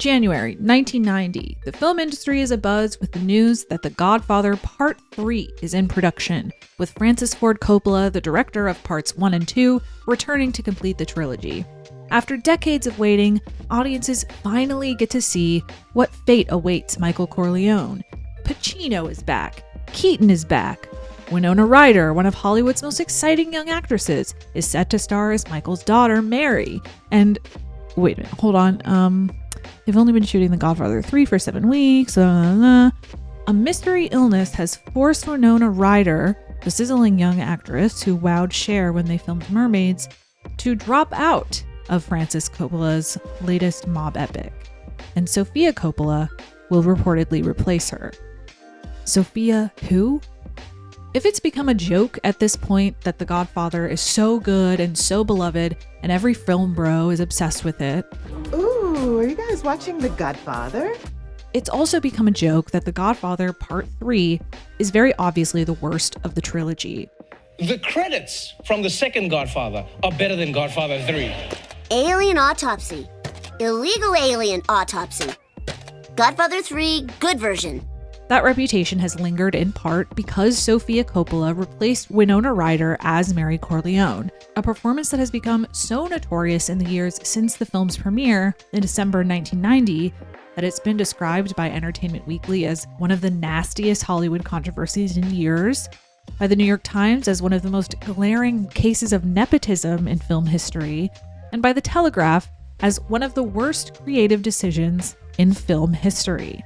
January 1990, the film industry is abuzz with the news that The Godfather Part III is in production, with Francis Ford Coppola, the director of Parts 1 and 2, returning to complete the trilogy. After decades of waiting, audiences finally get to see what fate awaits Michael Corleone. Pacino is back. Keaton is back. Winona Ryder, one of Hollywood's most exciting young actresses, is set to star as Michael's daughter, Mary. And wait a minute, hold on. They've only been shooting The Godfather 3 for 7 weeks. A mystery illness has forced Winona Ryder, the sizzling young actress who wowed Cher when they filmed Mermaids, to drop out of Francis Coppola's latest mob epic. And Sofia Coppola will reportedly replace her. Sofia who? If it's become a joke at this point that The Godfather is so good and so beloved and every film bro is obsessed with it, ooh, are you guys watching The Godfather? It's also become a joke that The Godfather Part III is very obviously the worst of the trilogy. The credits from the second Godfather are better than Godfather 3. Alien autopsy. Illegal alien autopsy. Godfather 3, good version. That reputation has lingered in part because Sofia Coppola replaced Winona Ryder as Mary Corleone, a performance that has become so notorious in the years since the film's premiere in December 1990 that it's been described by Entertainment Weekly as one of the nastiest Hollywood controversies in years, by the New York Times as one of the most glaring cases of nepotism in film history, and by The Telegraph as one of the worst creative decisions in film history.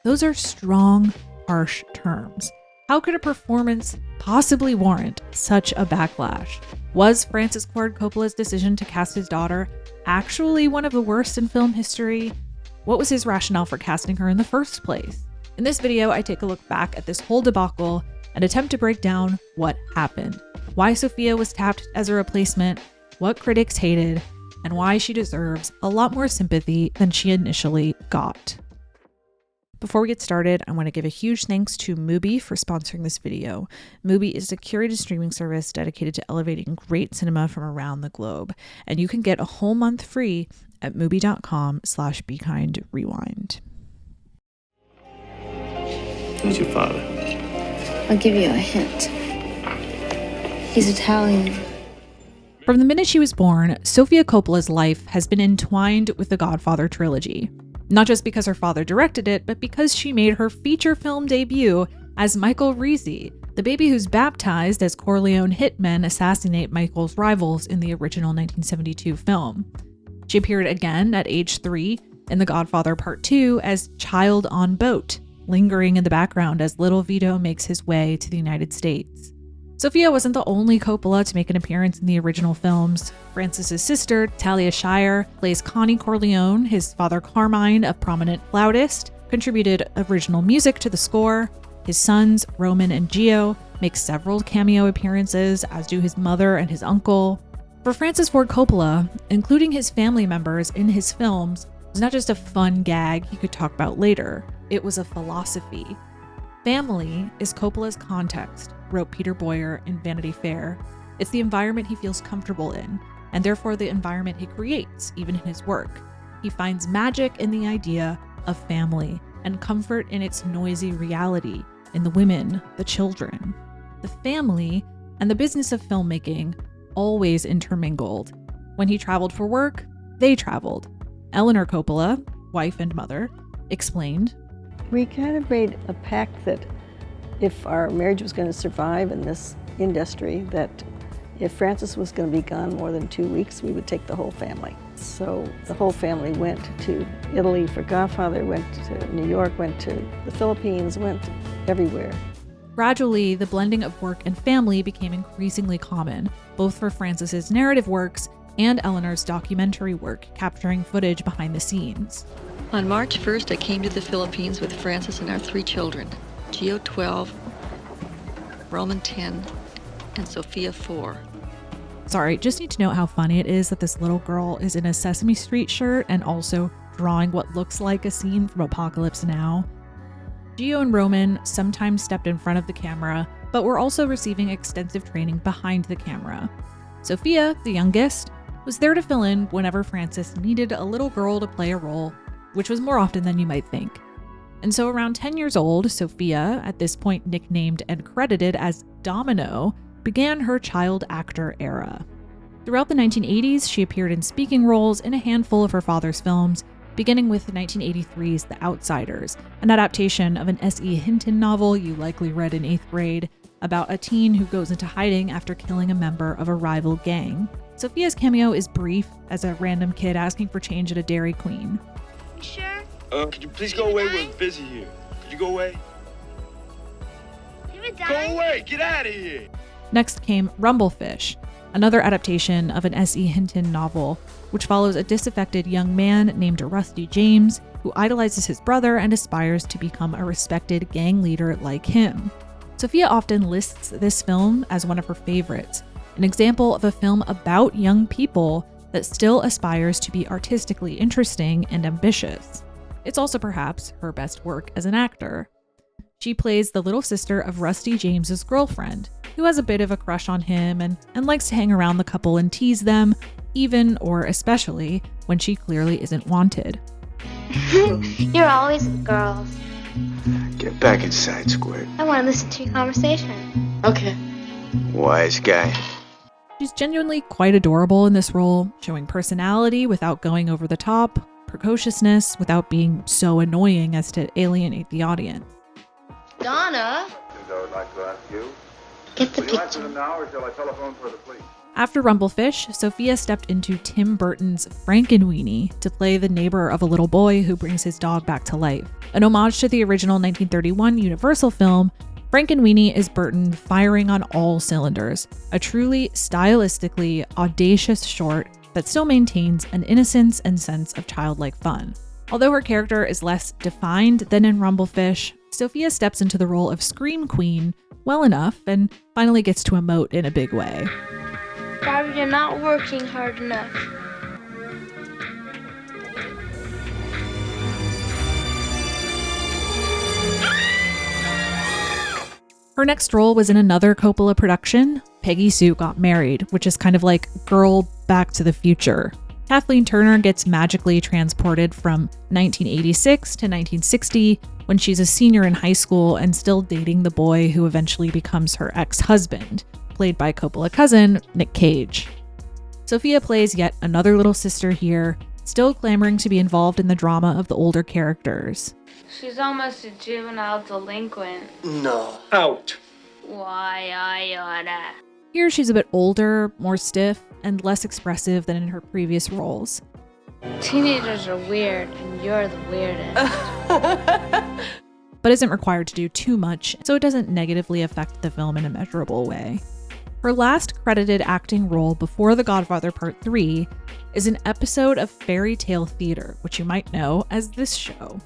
Those are strong, harsh terms. How could a performance possibly warrant such a backlash? Was Francis Ford Coppola's decision to cast his daughter actually one of the worst in film history? What was his rationale for casting her in the first place? In this video, I take a look back at this whole debacle and attempt to break down what happened, why Sofia was tapped as a replacement, what critics hated, and why she deserves a lot more sympathy than she initially got. Before we get started, I want to give a huge thanks to Mubi for sponsoring this video. Mubi is a curated streaming service dedicated to elevating great cinema from around the globe, and you can get a whole month free at mubi.com/bekindrewind. Who's your father? I'll give you a hint. He's Italian. From the minute she was born, Sofia Coppola's life has been entwined with the Godfather trilogy. Not just because her father directed it, but because she made her feature film debut as Michael Rizzi, the baby who's baptized as Corleone hitmen assassinate Michael's rivals in the original 1972 film. She appeared again at age 3 in The Godfather Part II as Child on Boat, lingering in the background as little Vito makes his way to the United States. Sofia wasn't the only Coppola to make an appearance in the original films. Francis's sister, Talia Shire, plays Connie Corleone, his father Carmine, a prominent flautist, contributed original music to the score. His sons, Roman and Gio, make several cameo appearances, as do his mother and his uncle. For Francis Ford Coppola, including his family members in his films was not just a fun gag he could talk about later, it was a philosophy. Family is Coppola's context, wrote Peter Boyer in Vanity Fair. It's the environment he feels comfortable in, and therefore the environment he creates, even in his work. He finds magic in the idea of family and comfort in its noisy reality, in the women, the children. The family and the business of filmmaking always intermingled. When he traveled for work, they traveled. Eleanor Coppola, wife and mother, explained, "We kind of made a pact that if our marriage was going to survive in this industry, that if Francis was going to be gone more than 2 weeks, we would take the whole family." So the whole family went to Italy for Godfather, went to New York, went to the Philippines, went everywhere. Gradually, the blending of work and family became increasingly common, both for Francis's narrative works and Eleanor's documentary work, capturing footage behind the scenes. On March 1st, I came to the Philippines with Francis and our 3 children, Gio 12, Roman 10, and Sofia 4. Sorry, just need to note how funny it is that this little girl is in a Sesame Street shirt and also drawing what looks like a scene from Apocalypse Now. Gio and Roman sometimes stepped in front of the camera, but were also receiving extensive training behind the camera. Sofia, the youngest, was there to fill in whenever Francis needed a little girl to play a role, which was more often than you might think. And so around 10 years old, Sofia, at this point nicknamed and credited as Domino, began her child actor era. Throughout the 1980s, she appeared in speaking roles in a handful of her father's films, beginning with 1983's The Outsiders, an adaptation of an S.E. Hinton novel you likely read in 8th grade, about a teen who goes into hiding after killing a member of a rival gang. Sofia's cameo is brief as a random kid asking for change at a Dairy Queen. You sure? Could you please go away? We're busy here. Could you go away? You Go away! Get out of here! Next came Rumblefish, another adaptation of an S.E. Hinton novel, which follows a disaffected young man named Rusty James, who idolizes his brother and aspires to become a respected gang leader like him. Sofia often lists this film as one of her favorites, an example of a film about young people that still aspires to be artistically interesting and ambitious. It's also perhaps her best work as an actor. She plays the little sister of Rusty James's girlfriend, who has a bit of a crush on him and likes to hang around the couple and tease them, even or especially when she clearly isn't wanted. You're always with girls. Get back inside, Squirt. I want to listen to your conversation. Okay. Wise guy. She's genuinely quite adorable in this role, showing personality without going over the top, precociousness without being so annoying as to alienate the audience. Donna? I would like to ask you. Get the Will you answer them picture. now or shall I telephone for the police? After Rumblefish, Sofia stepped into Tim Burton's Frankenweenie to play the neighbor of a little boy who brings his dog back to life. An homage to the original 1931 Universal film, Frankenweenie is Burton firing on all cylinders, a truly stylistically audacious short that still maintains an innocence and sense of childlike fun. Although her character is less defined than in Rumblefish, Sofia steps into the role of Scream Queen well enough and finally gets to emote in a big way. Barbie, you're not working hard enough. Her next role was in another Coppola production, Peggy Sue Got Married, which is kind of like Girl Back to the Future. Kathleen Turner gets magically transported from 1986 to 1960 when she's a senior in high school and still dating the boy who eventually becomes her ex-husband, played by Coppola cousin Nick Cage. Sofia plays yet another little sister here, still clamoring to be involved in the drama of the older characters. She's almost a juvenile delinquent. No. Out. Why, I oughta. Here she's a bit older, more stiff, and less expressive than in her previous roles. Teenagers are weird, and you're the weirdest. But isn't required to do too much, so it doesn't negatively affect the film in a measurable way. Her last credited acting role before The Godfather Part III is an episode of Fairy Tale Theater, which you might know as this show.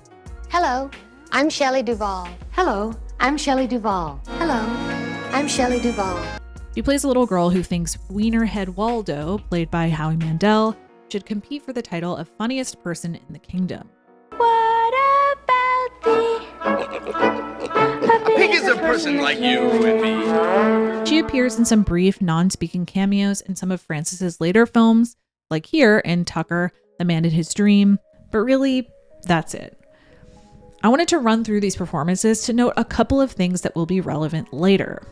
Hello, I'm Shelley Duvall. Hello, I'm Shelley Duvall. Hello, I'm Shelley Duvall. She plays a little girl who thinks Wienerhead Waldo, played by Howie Mandel, should compete for the title of funniest person in the kingdom. What about thee? I think it's a person like you and me. She appears in some brief, non-speaking cameos in some of Francis's later films, like here in Tucker, The Man in His Dream, but really, that's it. I wanted to run through these performances to note a couple of things that will be relevant later.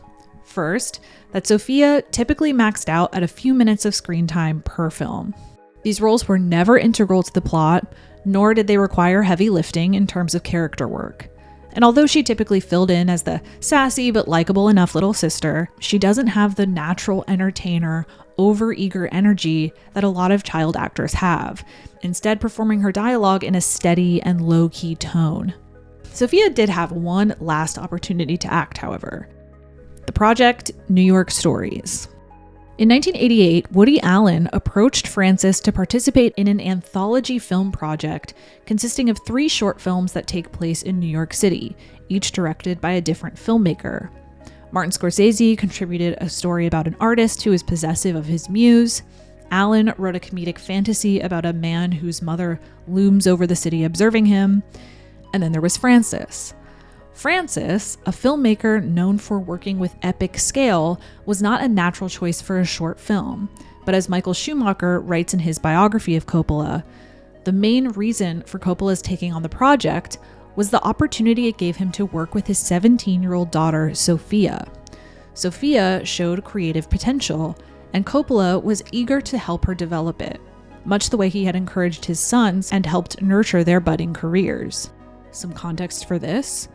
First, that Sofia typically maxed out at a few minutes of screen time per film. These roles were never integral to the plot, nor did they require heavy lifting in terms of character work. And although she typically filled in as the sassy but likable enough little sister, she doesn't have the natural entertainer, overeager energy that a lot of child actors have, instead performing her dialogue in a steady and low-key tone. Sofia did have one last opportunity to act, however. The project, New York Stories. In 1988, Woody Allen approached Francis to participate in an anthology film project consisting of 3 short films that take place in New York City, each directed by a different filmmaker. Martin Scorsese contributed a story about an artist who is possessive of his muse. Allen wrote a comedic fantasy about a man whose mother looms over the city observing him. And then there was Francis. Francis, a filmmaker known for working with epic scale, was not a natural choice for a short film. But as Michael Schumacher writes in his biography of Coppola, The main reason for Coppola's taking on the project was the opportunity it gave him to work with his 17-year-old daughter, Sofia. Sofia showed creative potential, and Coppola was eager to help her develop it, much the way he had encouraged his sons and helped nurture their budding careers. Some context for this: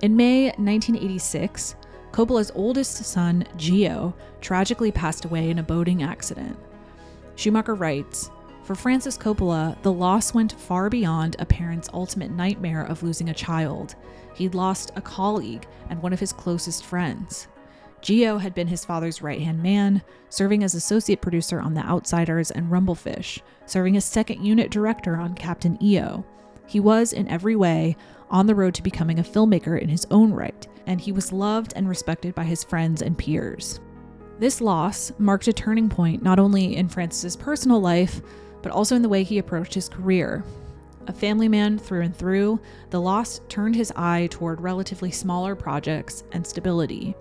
in May 1986, Coppola's oldest son, Gio, tragically passed away in a boating accident. Schumacher writes, "For Francis Coppola, the loss went far beyond a parent's ultimate nightmare of losing a child. He'd lost a colleague and one of his closest friends. Gio had been his father's right-hand man, serving as associate producer on The Outsiders and Rumblefish, serving as second unit director on Captain EO. He was, in every way, on the road to becoming a filmmaker in his own right, and he was loved and respected by his friends and peers." This loss marked a turning point not only in Francis's personal life, but also in the way he approached his career. A family man through and through, the loss turned his eye toward relatively smaller projects and stability.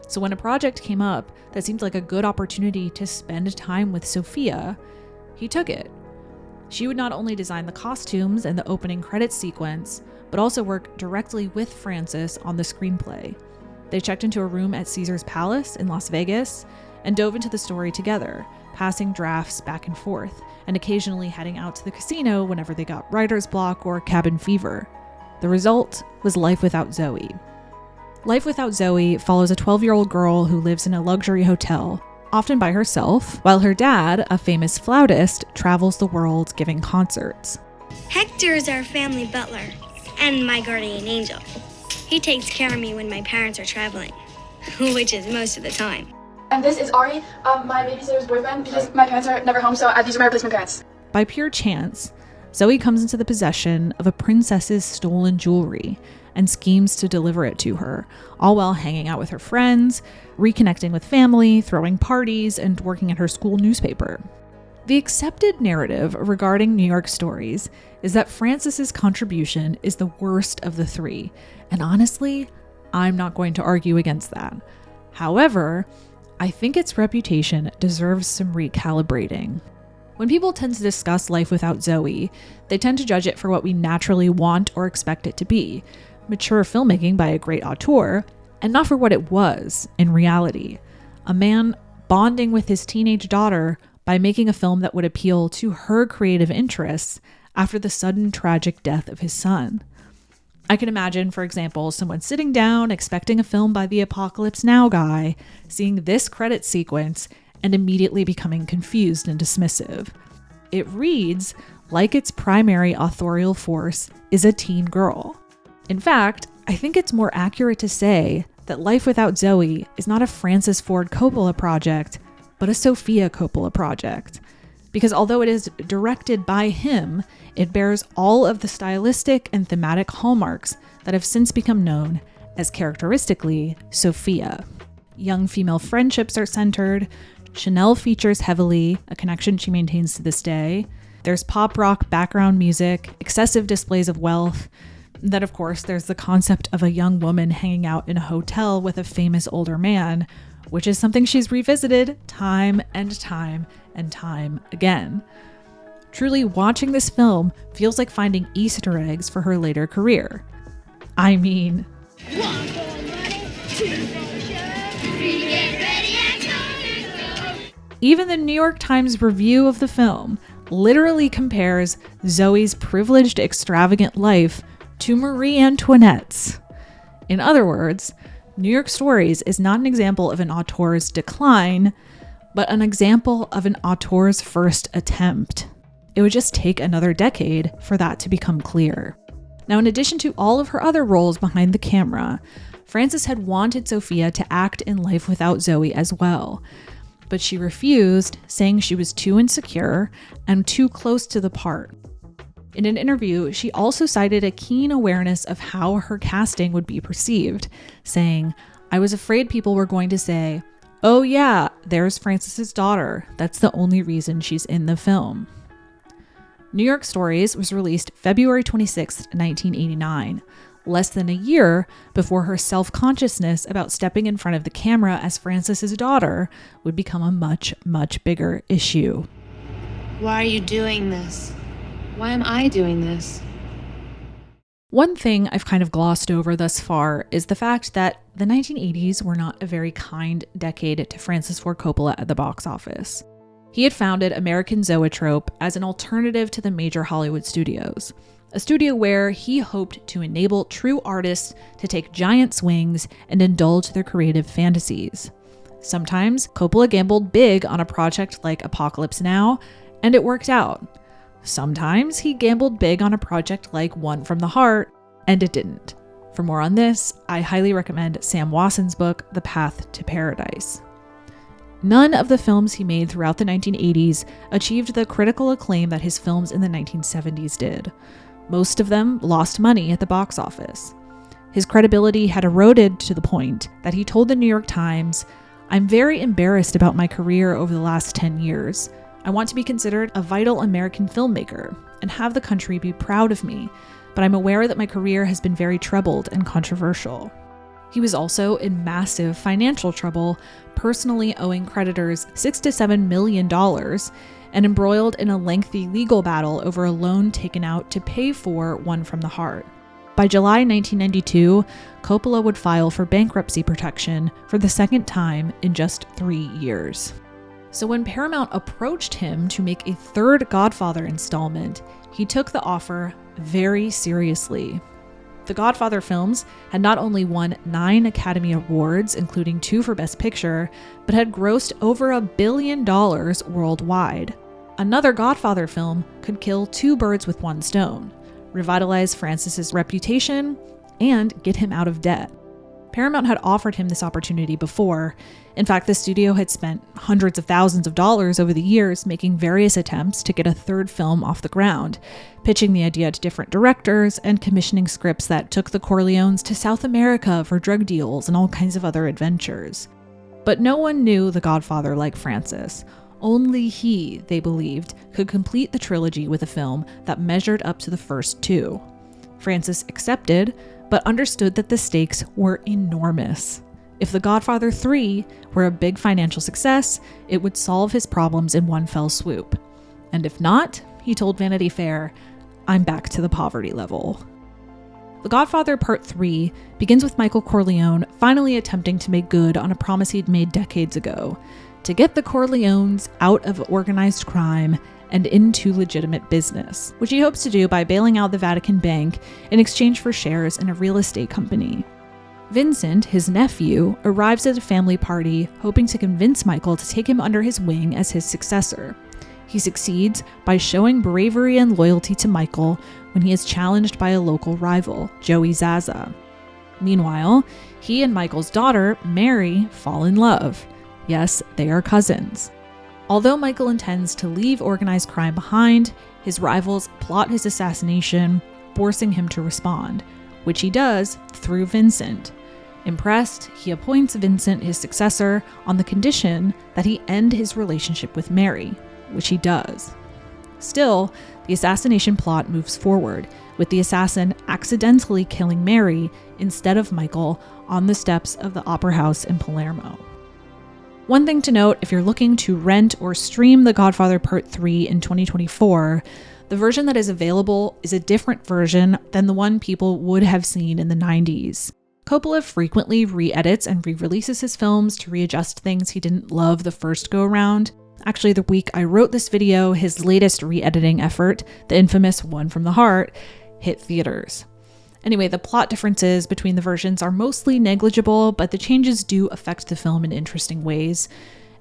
So when a project came up that seemed like a good opportunity to spend time with Sofia, he took it. She would not only design the costumes and the opening credits sequence, but also work directly with Francis on the screenplay. They checked into a room at Caesar's Palace in Las Vegas and dove into the story together, passing drafts back and forth, and occasionally heading out to the casino whenever they got writer's block or cabin fever. The result was Life Without Zoe. Life Without Zoe follows a 12-year-old girl who lives in a luxury hotel, often by herself, while her dad, a famous flautist, travels the world giving concerts. Hector is our family butler and my guardian angel. He takes care of me when my parents are traveling, which is most of the time. And this is Ari, my babysitter's boyfriend, because my parents are never home, so these are my replacement parents. By pure chance, Zoe comes into the possession of a princess's stolen jewelry and schemes to deliver it to her, all while hanging out with her friends, reconnecting with family, throwing parties, and working at her school newspaper. The accepted narrative regarding New York Stories is that Francis's contribution is the worst of the three, and honestly, I'm not going to argue against that. However, I think its reputation deserves some recalibrating. When people tend to discuss Life Without Zoe, they tend to judge it for what we naturally want or expect it to be, mature filmmaking by a great auteur, and not for what it was in reality. A man bonding with his teenage daughter by making a film that would appeal to her creative interests after the sudden tragic death of his son. I can imagine, for example, someone sitting down expecting a film by the Apocalypse Now guy, seeing this credit sequence, and immediately becoming confused and dismissive. It reads like its primary authorial force is a teen girl. In fact, I think it's more accurate to say that Life Without Zoe is not a Francis Ford Coppola project, but a Sofia Coppola project. Because although it is directed by him, it bears all of the stylistic and thematic hallmarks that have since become known as characteristically Sofia. Young female friendships are centered, Chanel features heavily, a connection she maintains to this day. There's pop rock background music, excessive displays of wealth. Then, of course, there's the concept of a young woman hanging out in a hotel with a famous older man, which is something she's revisited time and time and time again. Truly, watching this film feels like finding Easter eggs for her later career. I mean, even the New York Times review of the film literally compares Zoe's privileged, extravagant life to Marie Antoinette's. In other words, New York Stories is not an example of an auteur's decline, but an example of an auteur's first attempt. It would just take another decade for that to become clear. Now, in addition to all of her other roles behind the camera, Francis had wanted Sofia to act in Life Without Zoe as well, but she refused, saying she was too insecure and too close to the part. In an interview, she also cited a keen awareness of how her casting would be perceived, saying, "I was afraid people were going to say, 'Oh yeah, there's Francis's daughter. That's the only reason she's in the film.'" New York Stories was released February 26, 1989, less than a year before her self-consciousness about stepping in front of the camera as Francis's daughter would become a much, much bigger issue. Why are you doing this? Why am I doing this? One thing I've kind of glossed over thus far is the fact that the 1980s were not a very kind decade to Francis Ford Coppola at the box office. He had founded American Zoetrope as an alternative to the major Hollywood studios, a studio where he hoped to enable true artists to take giant swings and indulge their creative fantasies. Sometimes Coppola gambled big on a project like Apocalypse Now, and it worked out. Sometimes he gambled big on a project like One from the Heart, and it didn't. For more on this, I highly recommend Sam Wasson's book, The Path to Paradise. None of the films he made throughout the 1980s achieved the critical acclaim that his films in the 1970s did. Most of them lost money at the box office. His credibility had eroded to the point that he told the New York Times, "I'm very embarrassed about my career over the last 10 years. I want to be considered a vital American filmmaker and have the country be proud of me, but I'm aware that my career has been very troubled and controversial." He was also in massive financial trouble, personally owing creditors $6 to $7 million and embroiled in a lengthy legal battle over a loan taken out to pay for One from the Heart. By July 1992, Coppola would file for bankruptcy protection for the second time in just 3 years. So when Paramount approached him to make a third Godfather installment, he took the offer very seriously. The Godfather films had not only won 9 Academy Awards, including 2 for Best Picture, but had grossed over $1 billion worldwide. Another Godfather film could kill 2 birds with one stone, revitalize Francis's reputation, and get him out of debt. Paramount had offered him this opportunity before. In fact, the studio had spent hundreds of thousands of dollars over the years making various attempts to get a third film off the ground, pitching the idea to different directors and commissioning scripts that took the Corleones to South America for drug deals and all kinds of other adventures. But no one knew The Godfather like Francis. Only he, they believed, could complete the trilogy with a film that measured up to the first 2. Francis accepted, but understood that the stakes were enormous. If The Godfather 3 were a big financial success, it would solve his problems in one fell swoop. And if not, he told Vanity Fair, "I'm back to the poverty level." The Godfather Part III begins with Michael Corleone finally attempting to make good on a promise he'd made decades ago, to get the Corleones out of organized crime and into legitimate business, which he hopes to do by bailing out the Vatican Bank in exchange for shares in a real estate company. Vincent, his nephew, arrives at a family party hoping to convince Michael to take him under his wing as his successor. He succeeds by showing bravery and loyalty to Michael when he is challenged by a local rival, Joey Zaza. Meanwhile, he and Michael's daughter, Mary, fall in love. Yes, they are cousins. Although Michael intends to leave organized crime behind, his rivals plot his assassination, forcing him to respond, which he does through Vincent. Impressed, he appoints Vincent his successor on the condition that he end his relationship with Mary, which he does. Still, the assassination plot moves forward, with the assassin accidentally killing Mary instead of Michael on the steps of the Opera House in Palermo. One thing to note, if you're looking to rent or stream The Godfather Part III in 2024, the version that is available is a different version than the one people would have seen in the 90s. Coppola frequently re-edits and re-releases his films to readjust things he didn't love the first go-around. Actually, the week I wrote this video, his latest re-editing effort, the infamous One from the Heart, hit theaters. Anyway, the plot differences between the versions are mostly negligible, but the changes do affect the film in interesting ways.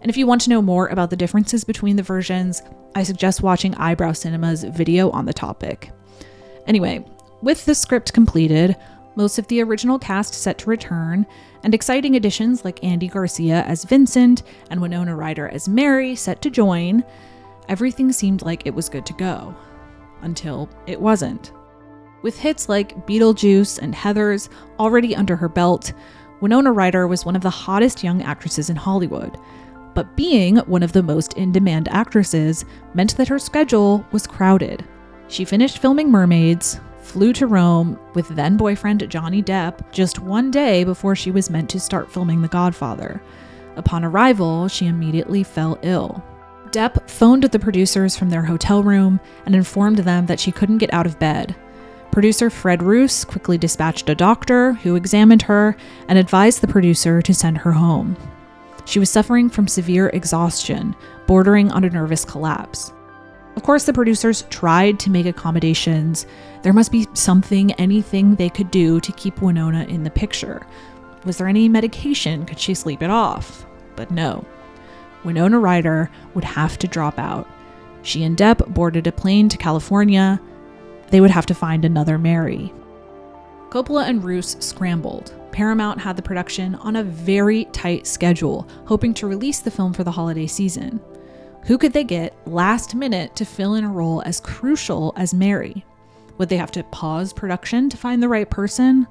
And if you want to know more about the differences between the versions, I suggest watching Eyebrow Cinema's video on the topic. Anyway, with the script completed, most of the original cast set to return, and exciting additions like Andy Garcia as Vincent and Winona Ryder as Mary set to join, everything seemed like it was good to go. Until it wasn't. With hits like Beetlejuice and Heathers already under her belt, Winona Ryder was one of the hottest young actresses in Hollywood. But being one of the most in-demand actresses meant that her schedule was crowded. She finished filming Mermaids, flew to Rome with then-boyfriend Johnny Depp just one day before she was meant to start filming The Godfather. Upon arrival, she immediately fell ill. Depp phoned the producers from their hotel room and informed them that she couldn't get out of bed. Producer Fred Roos quickly dispatched a doctor who examined her and advised the producer to send her home. She was suffering from severe exhaustion, bordering on a nervous collapse. Of course, the producers tried to make accommodations. There must be something, anything they could do to keep Winona in the picture. Was there any medication? Could she sleep it off? But no. Winona Ryder would have to drop out. She and Depp boarded a plane to California. They would have to find another Mary. Coppola and Roos scrambled. Paramount had the production on a very tight schedule, hoping to release the film for the holiday season. Who could they get last minute to fill in a role as crucial as Mary? Would they have to pause production to find the right person?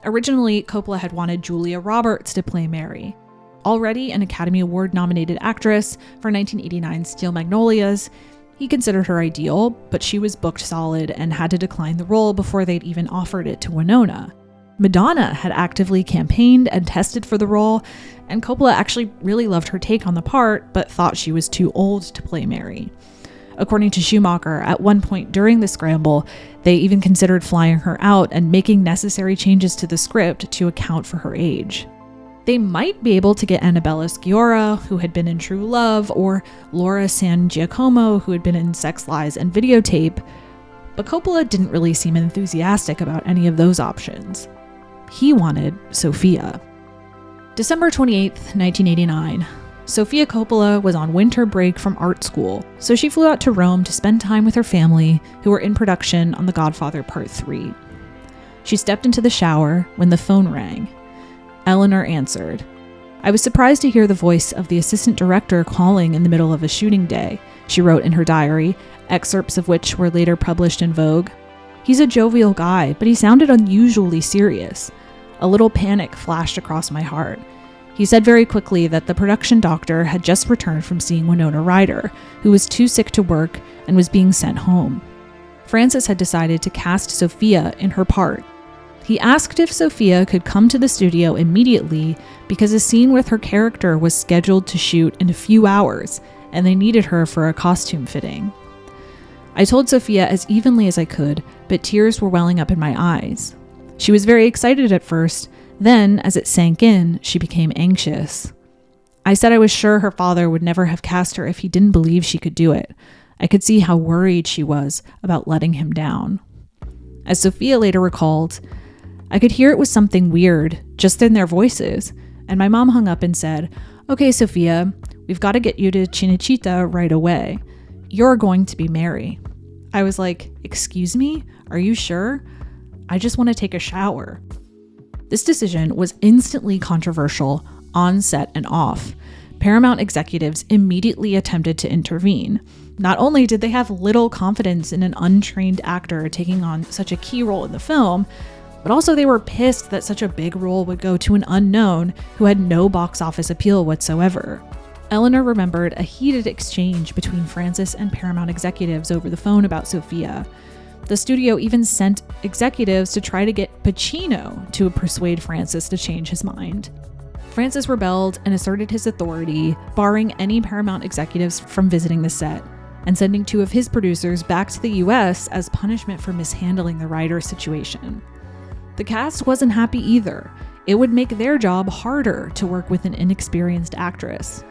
Originally, Coppola had wanted Julia Roberts to play Mary. Already an Academy Award-nominated actress for 1989's Steel Magnolias, he considered her ideal, but she was booked solid and had to decline the role before they'd even offered it to Winona. Madonna had actively campaigned and tested for the role, and Coppola actually really loved her take on the part, but thought she was too old to play Mary. According to Schumacher, at one point during the scramble, they even considered flying her out and making necessary changes to the script to account for her age. They might be able to get Annabella Sciorra, who had been in True Love, or Laura San Giacomo, who had been in Sex, Lies, and Videotape, but Coppola didn't really seem enthusiastic about any of those options. He wanted Sofia. December 28th, 1989. Sofia Coppola was on winter break from art school, so she flew out to Rome to spend time with her family, who were in production on The Godfather Part III. She stepped into the shower when the phone rang. Eleanor answered. I was surprised to hear the voice of the assistant director calling in the middle of a shooting day, she wrote in her diary, excerpts of which were later published in Vogue. He's a jovial guy, but he sounded unusually serious. A little panic flashed across my heart. He said very quickly that the production doctor had just returned from seeing Winona Ryder, who was too sick to work and was being sent home. Francis had decided to cast Sofia in her part. He asked if Sofia could come to the studio immediately because a scene with her character was scheduled to shoot in a few hours, and they needed her for a costume fitting. I told Sofia as evenly as I could, but tears were welling up in my eyes. She was very excited at first. Then, as it sank in, she became anxious. I said I was sure her father would never have cast her if he didn't believe she could do it. I could see how worried she was about letting him down. As Sofia later recalled, I could hear it was something weird, just in their voices, and my mom hung up and said, "Okay, Sofia, we've got to get you to Cinecittà right away. You're going to be Mary." I was like, "Excuse me? Are you sure? I just want to take a shower." This decision was instantly controversial, on set and off. Paramount executives immediately attempted to intervene. Not only did they have little confidence in an untrained actor taking on such a key role in the film, but also they were pissed that such a big role would go to an unknown who had no box office appeal whatsoever. Eleanor remembered a heated exchange between Francis and Paramount executives over the phone about Sofia. The studio even sent executives to try to get Pacino to persuade Francis to change his mind. Francis rebelled and asserted his authority, barring any Paramount executives from visiting the set, and sending 2 of his producers back to the US as punishment for mishandling the Ryder situation. The cast wasn't happy either. It would make their job harder to work with an inexperienced actress.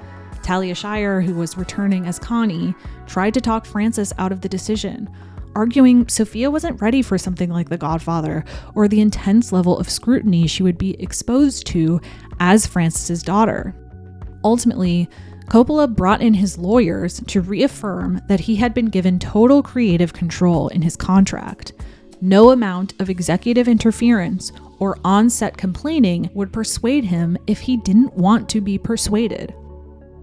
Talia Shire, who was returning as Connie, tried to talk Francis out of the decision, arguing Sofia wasn't ready for something like The Godfather or the intense level of scrutiny she would be exposed to as Francis's daughter. Ultimately, Coppola brought in his lawyers to reaffirm that he had been given total creative control in his contract. No amount of executive interference or on-set complaining would persuade him if he didn't want to be persuaded.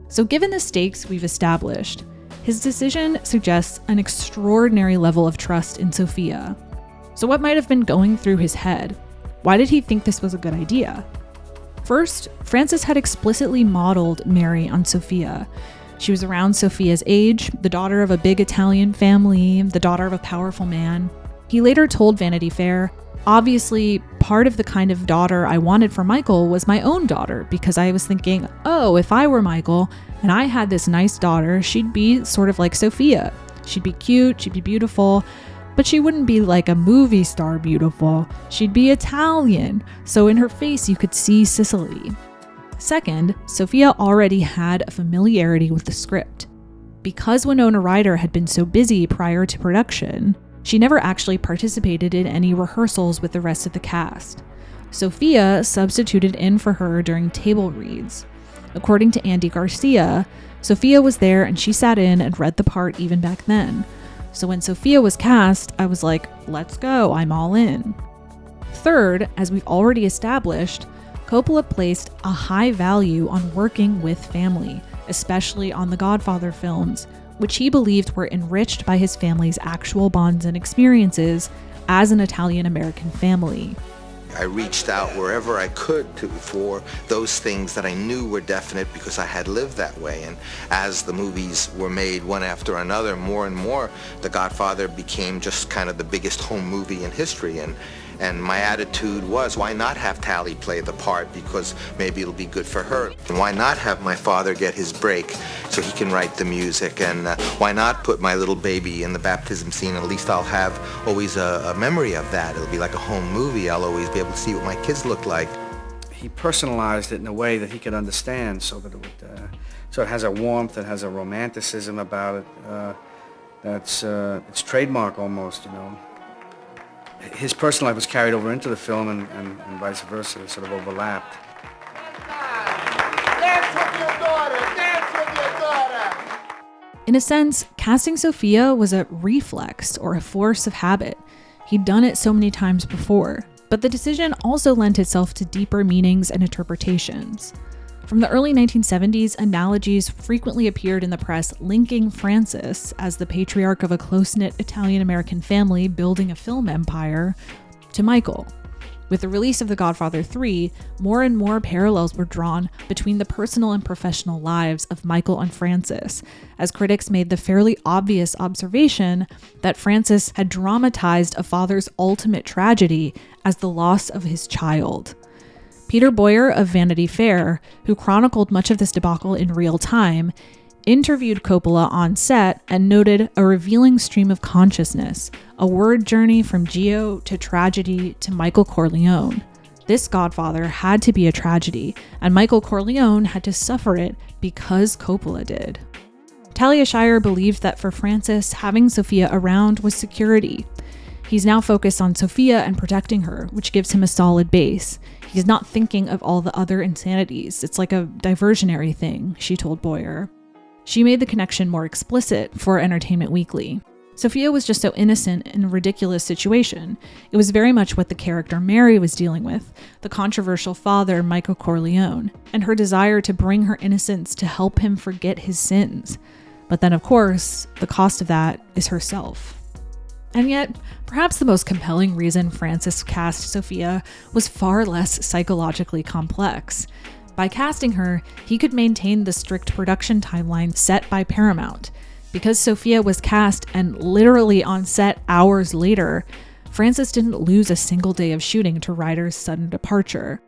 So given the stakes we've established, his decision suggests an extraordinary level of trust in Sofia. So what might have been going through his head? Why did he think this was a good idea? First, Francis had explicitly modeled Mary on Sofia. She was around Sofia's age, the daughter of a big Italian family, the daughter of a powerful man. He later told Vanity Fair, "Obviously, part of the kind of daughter I wanted for Michael was my own daughter, because I was thinking, oh, if I were Michael, and I had this nice daughter, she'd be sort of like Sofia. She'd be cute, she'd be beautiful, but she wouldn't be like a movie star beautiful. She'd be Italian, so in her face you could see Sicily. Second, Sofia already had a familiarity with the script. Because Winona Ryder had been so busy prior to production, she never actually participated in any rehearsals with the rest of the cast. Sofia substituted in for her during table reads. According to Andy Garcia, Sofia was there and she sat in and read the part even back then. So when Sofia was cast, I was like, let's go, I'm all in. Third, as we've already established, Coppola placed a high value on working with family, especially on the Godfather films, which he believed were enriched by his family's actual bonds and experiences as an Italian-American family. I reached out wherever I could for those things that I knew were definite because I had lived that way. And as the movies were made one after another, more and more, The Godfather became just kind of the biggest home movie in history. And my attitude was, why not have Tally play the part, because maybe it'll be good for her? And why not have my father get his break so he can write the music? And why not put my little baby in the baptism scene? At least I'll have always a memory of that. It'll be like a home movie. I'll always be able to see what my kids look like. He personalized it in a way that he could understand, so that it would, so it has a warmth, it has a romanticism about it. It's trademark almost, you know. His personal life was carried over into the film and vice versa. It sort of overlapped. Dance with your daughter! Dance with your daughter! In a sense, casting Sofia was a reflex or a force of habit. He'd done it so many times before, but the decision also lent itself to deeper meanings and interpretations. From the early 1970s, analogies frequently appeared in the press linking Francis, as the patriarch of a close-knit Italian-American family building a film empire, to Michael. With the release of The Godfather III, more and more parallels were drawn between the personal and professional lives of Michael and Francis, as critics made the fairly obvious observation that Francis had dramatized a father's ultimate tragedy as the loss of his child. Peter Boyer of Vanity Fair, who chronicled much of this debacle in real time, interviewed Coppola on set and noted a revealing stream of consciousness, a word journey from Gio to tragedy to Michael Corleone. This Godfather had to be a tragedy, and Michael Corleone had to suffer it because Coppola did. Talia Shire believed that for Francis, having Sofia around was security. He's now focused on Sofia and protecting her, which gives him a solid base. He's not thinking of all the other insanities. It's like a diversionary thing, she told Boyer. She made the connection more explicit for Entertainment Weekly. Sofia was just so innocent in a ridiculous situation. It was very much what the character Mary was dealing with, the controversial father Michael Corleone, and her desire to bring her innocence to help him forget his sins. But then, of course, the cost of that is herself. And yet, perhaps the most compelling reason Francis cast Sofia was far less psychologically complex. By casting her, he could maintain the strict production timeline set by Paramount. Because Sofia was cast and literally on set hours later, Francis didn't lose a single day of shooting to Ryder's sudden departure.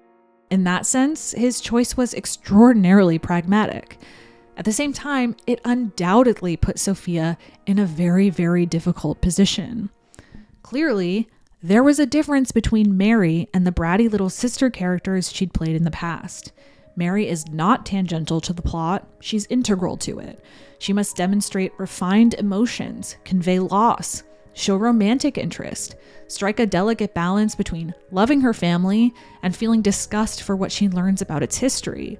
In that sense, his choice was extraordinarily pragmatic. At the same time, it undoubtedly put Sofia in a very, very difficult position. Clearly, there was a difference between Mary and the bratty little sister characters she'd played in the past. Mary is not tangential to the plot, she's integral to it. She must demonstrate refined emotions, convey loss, show romantic interest, strike a delicate balance between loving her family and feeling disgust for what she learns about its history.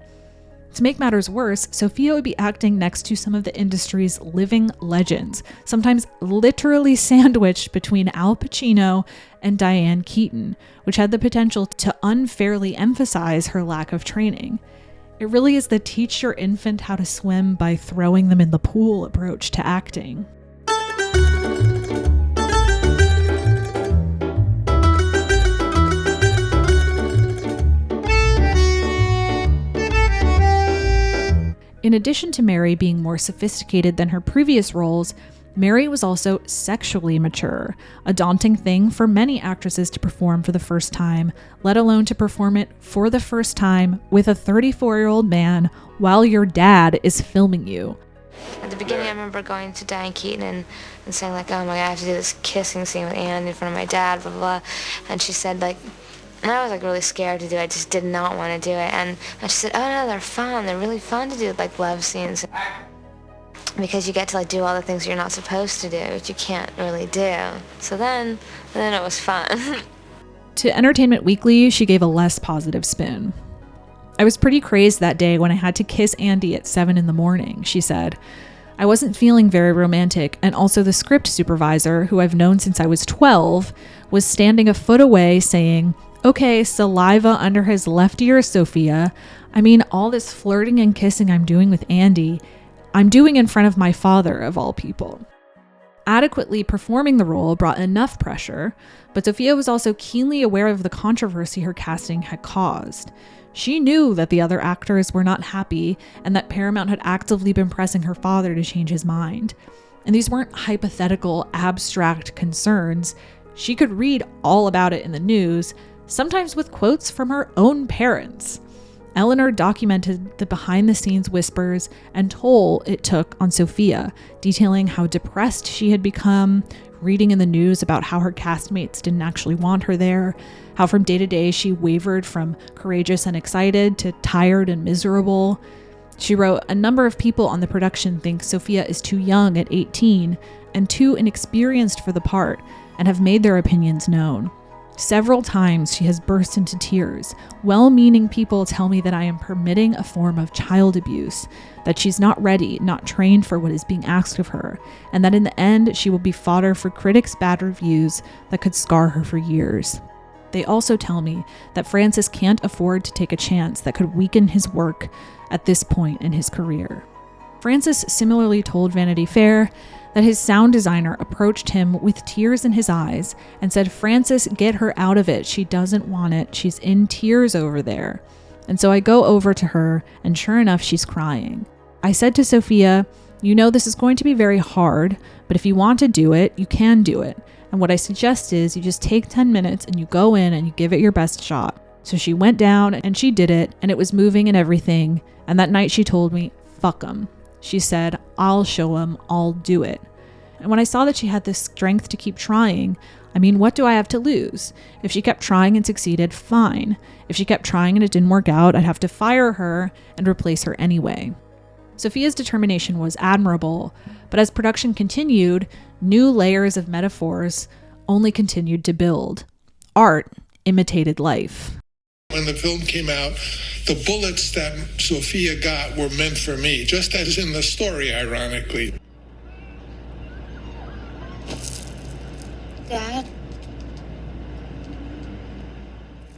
To make matters worse, Sofia would be acting next to some of the industry's living legends, sometimes literally sandwiched between Al Pacino and Diane Keaton, which had the potential to unfairly emphasize her lack of training. It really is the teach your infant how to swim by throwing them in the pool approach to acting. In addition to Mary being more sophisticated than her previous roles, Mary was also sexually mature, a daunting thing for many actresses to perform for the first time, let alone to perform it for the first time with a 34-year-old man while your dad is filming you. At the beginning, I remember going to Diane Keaton and saying, like, oh my God, I have to do this kissing scene with Anne in front of my dad, blah, blah, blah. And she said, like, and I was, like, really scared to do it. I just did not want to do it. And she said, oh, no, they're fun. They're really fun to do, like, love scenes. Because you get to, like, do all the things you're not supposed to do, which you can't really do. So then it was fun. To Entertainment Weekly, she gave a less positive spin. I was pretty crazed that day when I had to kiss Andy at 7 a.m, she said. I wasn't feeling very romantic, and also the script supervisor, who I've known since I was 12, was standing a foot away saying, okay, saliva under his left ear, Sofia. I mean, all this flirting and kissing I'm doing with Andy, I'm doing in front of my father, of all people. Adequately performing the role brought enough pressure, but Sofia was also keenly aware of the controversy her casting had caused. She knew that the other actors were not happy and that Paramount had actively been pressing her father to change his mind. And these weren't hypothetical, abstract concerns. She could read all about it in the news, sometimes with quotes from her own parents. Eleanor documented the behind-the-scenes whispers and toll it took on Sofia, detailing how depressed she had become, reading in the news about how her castmates didn't actually want her there, how from day to day she wavered from courageous and excited to tired and miserable. She wrote, a number of people on the production think Sofia is too young at 18 and too inexperienced for the part and have made their opinions known. Several times she has burst into tears. Well-meaning people tell me that I am permitting a form of child abuse, that she's not ready, not trained for what is being asked of her, and that in the end she will be fodder for critics' bad reviews that could scar her for years. They also tell me that Francis can't afford to take a chance that could weaken his work at this point in his career. Francis similarly told Vanity Fair that his sound designer approached him with tears in his eyes and said, Francis, get her out of it. She doesn't want it. She's in tears over there. And so I go over to her, and sure enough, she's crying. I said to Sofia, you know this is going to be very hard, but if you want to do it, you can do it. And what I suggest is you just take 10 minutes and you go in and you give it your best shot. So she went down and she did it, and it was moving and everything. And that night she told me, fuck 'em. She said, I'll show him, I'll do it. And when I saw that she had the strength to keep trying, I mean, what do I have to lose? If she kept trying and succeeded, fine. If she kept trying and it didn't work out, I'd have to fire her and replace her anyway. Sofia's determination was admirable, but as production continued, new layers of metaphors only continued to build. Art imitated life. When the film came out, the bullets that Sofia got were meant for me, just as in the story, ironically. Dad?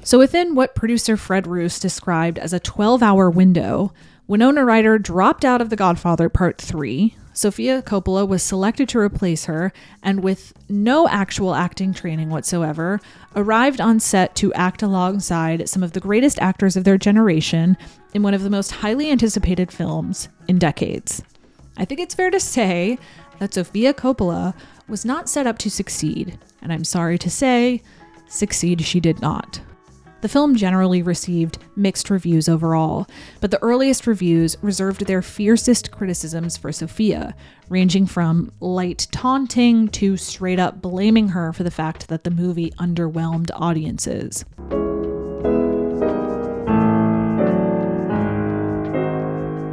So within what producer Fred Roos described as a 12-hour window, Winona Ryder dropped out of The Godfather Part III, Sofia Coppola was selected to replace her, and with no actual acting training whatsoever, arrived on set to act alongside some of the greatest actors of their generation in one of the most highly anticipated films in decades. I think it's fair to say that Sofia Coppola was not set up to succeed, and I'm sorry to say, succeed she did not. The film generally received mixed reviews overall, but the earliest reviews reserved their fiercest criticisms for Sofia, ranging from light taunting to straight up blaming her for the fact that the movie underwhelmed audiences.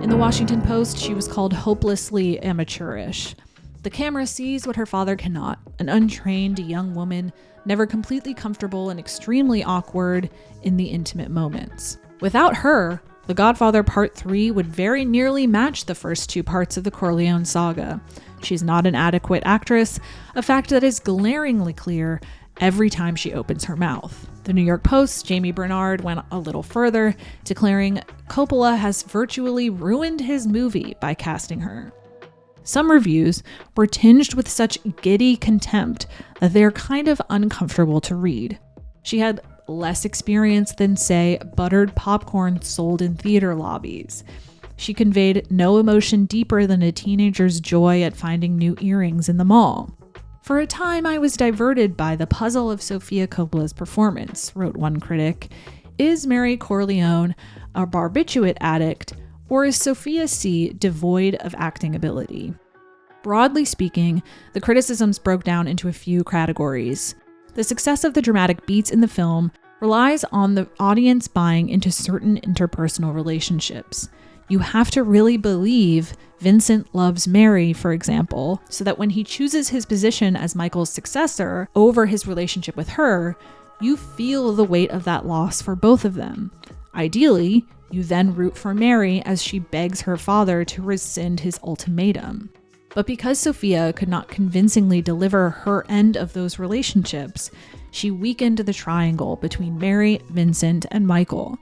In the Washington Post, she was called hopelessly amateurish. The camera sees what her father cannot, an untrained young woman, never completely comfortable and extremely awkward in the intimate moments. Without her, The Godfather Part III would very nearly match the first two parts of the Corleone saga. She's not an adequate actress, a fact that is glaringly clear every time she opens her mouth. The New York Post's Jamie Bernard went a little further, declaring Coppola has virtually ruined his movie by casting her. Some reviews were tinged with such giddy contempt that they're kind of uncomfortable to read. She had less experience than, say, buttered popcorn sold in theater lobbies. She conveyed no emotion deeper than a teenager's joy at finding new earrings in the mall. For a time, I was diverted by the puzzle of Sofia Coppola's performance, wrote one critic. Is Mary Corleone a barbiturate addict, or is Sophia C. devoid of acting ability? Broadly speaking, the criticisms broke down into a few categories. The success of the dramatic beats in the film relies on the audience buying into certain interpersonal relationships. You have to really believe Vincent loves Mary, for example, so that when he chooses his position as Michael's successor over his relationship with her, you feel the weight of that loss for both of them. Ideally, you then root for Mary as she begs her father to rescind his ultimatum. But because Sofia could not convincingly deliver her end of those relationships, she weakened the triangle between Mary, Vincent, and Michael.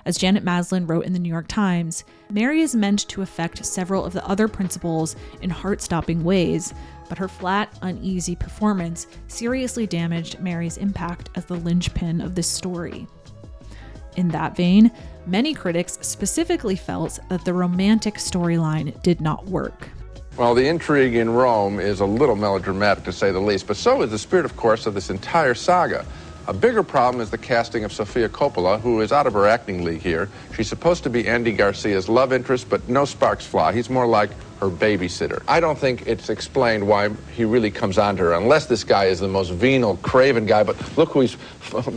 As Janet Maslin wrote in the New York Times, Mary is meant to affect several of the other principals in heart-stopping ways, but her flat, uneasy performance seriously damaged Mary's impact as the linchpin of this story. In that vein, many critics specifically felt that the romantic storyline did not work. Well, the intrigue in Rome is a little melodramatic, to say the least, but so is the spirit, of course, of this entire saga. A bigger problem is the casting of Sofia Coppola, who is out of her acting league here. She's supposed to be Andy Garcia's love interest, but no sparks fly. He's more like her babysitter. I don't think it's explained why he really comes on to her, unless this guy is the most venal, craven guy. But look who he's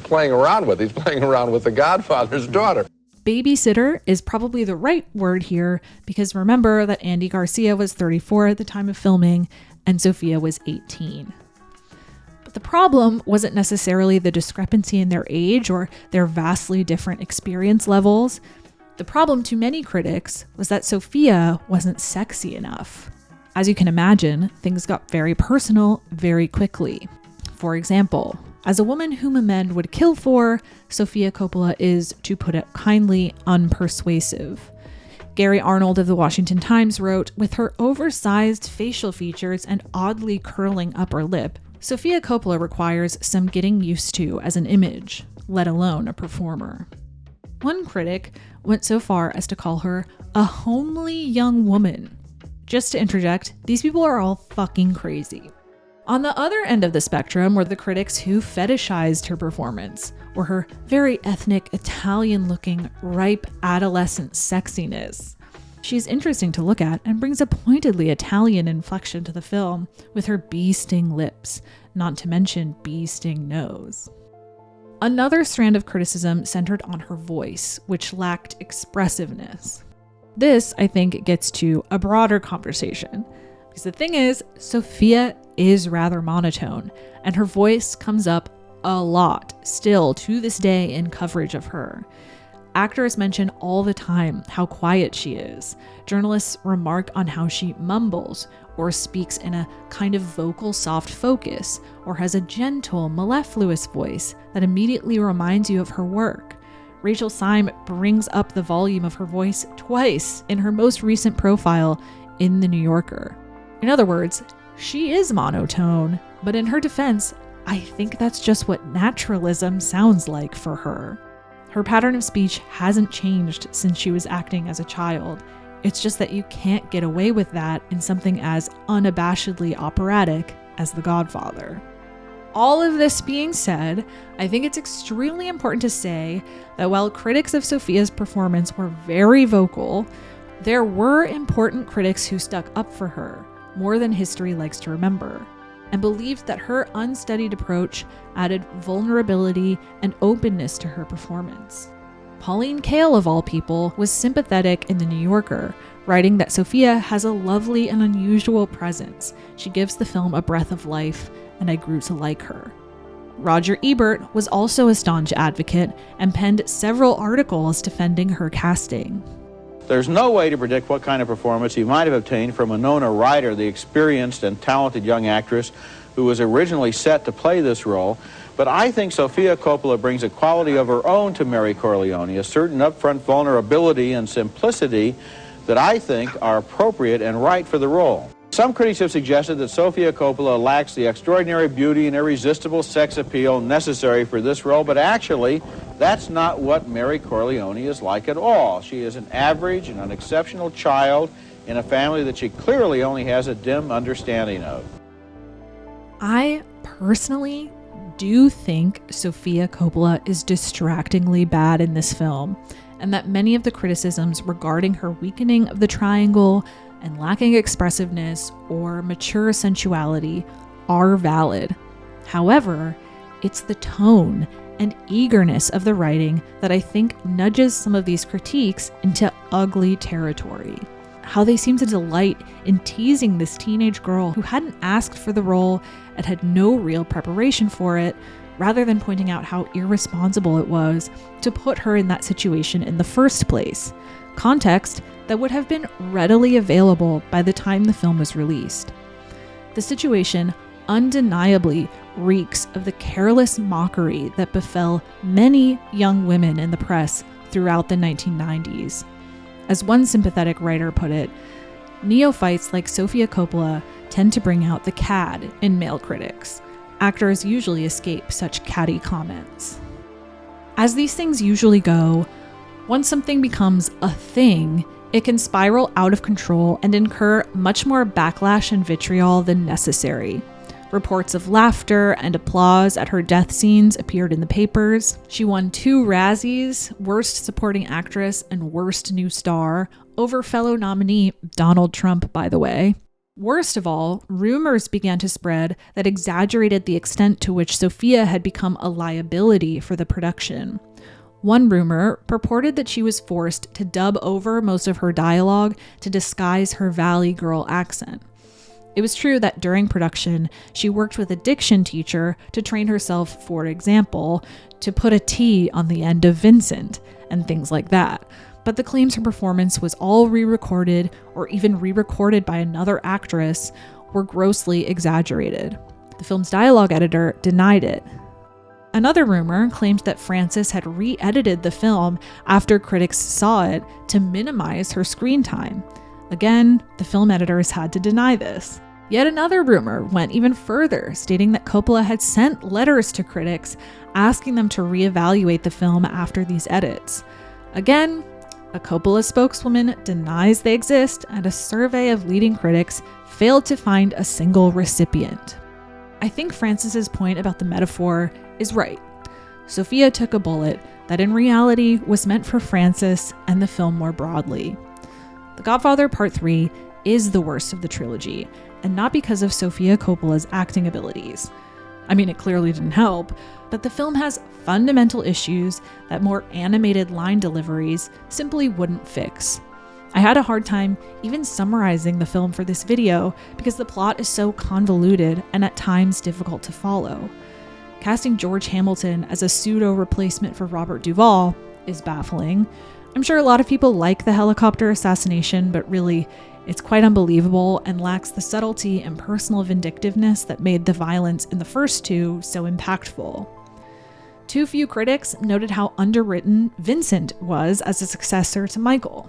playing around with. He's playing around with the Godfather's daughter. Babysitter is probably the right word here, because remember that Andy Garcia was 34 at the time of filming, and Sofia was 18. The problem wasn't necessarily the discrepancy in their age or their vastly different experience levels. The problem to many critics was that Sofia wasn't sexy enough. As you can imagine, things got very personal very quickly. For example, as a woman whom a man would kill for, Sofia Coppola is, to put it kindly, unpersuasive. Gary Arnold of the Washington Times wrote, with her oversized facial features and oddly curling upper lip, Sofia Coppola requires some getting used to as an image, let alone a performer. One critic went so far as to call her a homely young woman. Just to interject, these people are all fucking crazy. On the other end of the spectrum were the critics who fetishized her performance, or her very ethnic, Italian-looking, ripe adolescent sexiness. She's interesting to look at and brings a pointedly Italian inflection to the film with her bee-sting lips, not to mention bee-sting nose. Another strand of criticism centered on her voice, which lacked expressiveness. This, I think, gets to a broader conversation, because the thing is, Sofia is rather monotone, and her voice comes up a lot, still to this day in coverage of her. Actors mention all the time how quiet she is. Journalists remark on how she mumbles, or speaks in a kind of vocal soft focus, or has a gentle, mellifluous voice that immediately reminds you of her work. Rachel Syme brings up the volume of her voice twice in her most recent profile in The New Yorker. In other words, she is monotone, but in her defense, I think that's just what naturalism sounds like for her. Her pattern of speech hasn't changed since she was acting as a child. It's just that you can't get away with that in something as unabashedly operatic as The Godfather. All of this being said, I think it's extremely important to say that while critics of Sofia's performance were very vocal, there were important critics who stuck up for her, more than history likes to remember, and believed that her unstudied approach added vulnerability and openness to her performance. Pauline Kael, of all people, was sympathetic in The New Yorker, writing that Sofia has a lovely and unusual presence. She gives the film a breath of life, and I grew to like her. Roger Ebert was also a staunch advocate and penned several articles defending her casting. There's no way to predict what kind of performance he might have obtained from Winona Ryder, the experienced and talented young actress who was originally set to play this role. But I think Sofia Coppola brings a quality of her own to Mary Corleone, a certain upfront vulnerability and simplicity that I think are appropriate and right for the role. Some critics have suggested that Sofia Coppola lacks the extraordinary beauty and irresistible sex appeal necessary for this role, but actually, that's not what Mary Corleone is like at all. She is an average and an exceptional child in a family that she clearly only has a dim understanding of. I personally do think Sofia Coppola is distractingly bad in this film, and that many of the criticisms regarding her weakening of the triangle and lacking expressiveness or mature sensuality are valid. However, it's the tone and eagerness of the writing that I think nudges some of these critiques into ugly territory. How they seem to delight in teasing this teenage girl who hadn't asked for the role and had no real preparation for it, rather than pointing out how irresponsible it was to put her in that situation in the first place. Context that would have been readily available by the time the film was released. The situation undeniably reeks of the careless mockery that befell many young women in the press throughout the 1990s. As one sympathetic writer put it, neophytes like Sofia Coppola tend to bring out the cad in male critics. Actors usually escape such catty comments. As these things usually go, once something becomes a thing, it can spiral out of control and incur much more backlash and vitriol than necessary. Reports of laughter and applause at her death scenes appeared in the papers. She won 2 Razzies, Worst Supporting Actress and Worst New Star, over fellow nominee Donald Trump, by the way. Worst of all, rumors began to spread that exaggerated the extent to which Sofia had become a liability for the production. One rumor purported that she was forced to dub over most of her dialogue to disguise her Valley Girl accent. It was true that during production, she worked with a diction teacher to train herself, for example, to put a T on the end of Vincent and things like that. But the claims her performance was all re-recorded or even re-recorded by another actress were grossly exaggerated. The film's dialogue editor denied it. Another rumor claimed that Frances had re-edited the film after critics saw it to minimize her screen time. Again, the film editors had to deny this. Yet another rumor went even further, stating that Coppola had sent letters to critics asking them to reevaluate the film after these edits. Again, a Coppola spokeswoman denies they exist, and a survey of leading critics failed to find a single recipient. I think Frances's point about the metaphor is right. Sofia took a bullet that in reality was meant for Frances and the film more broadly. The Godfather Part III is the worst of the trilogy, and not because of Sofia Coppola's acting abilities. I mean, it clearly didn't help, but the film has fundamental issues that more animated line deliveries simply wouldn't fix. I had a hard time even summarizing the film for this video because the plot is so convoluted and at times difficult to follow. Casting George Hamilton as a pseudo-replacement for Robert Duvall is baffling. I'm sure a lot of people like the helicopter assassination, but really, it's quite unbelievable and lacks the subtlety and personal vindictiveness that made the violence in the first two so impactful. Too few critics noted how underwritten Vincent was as a successor to Michael.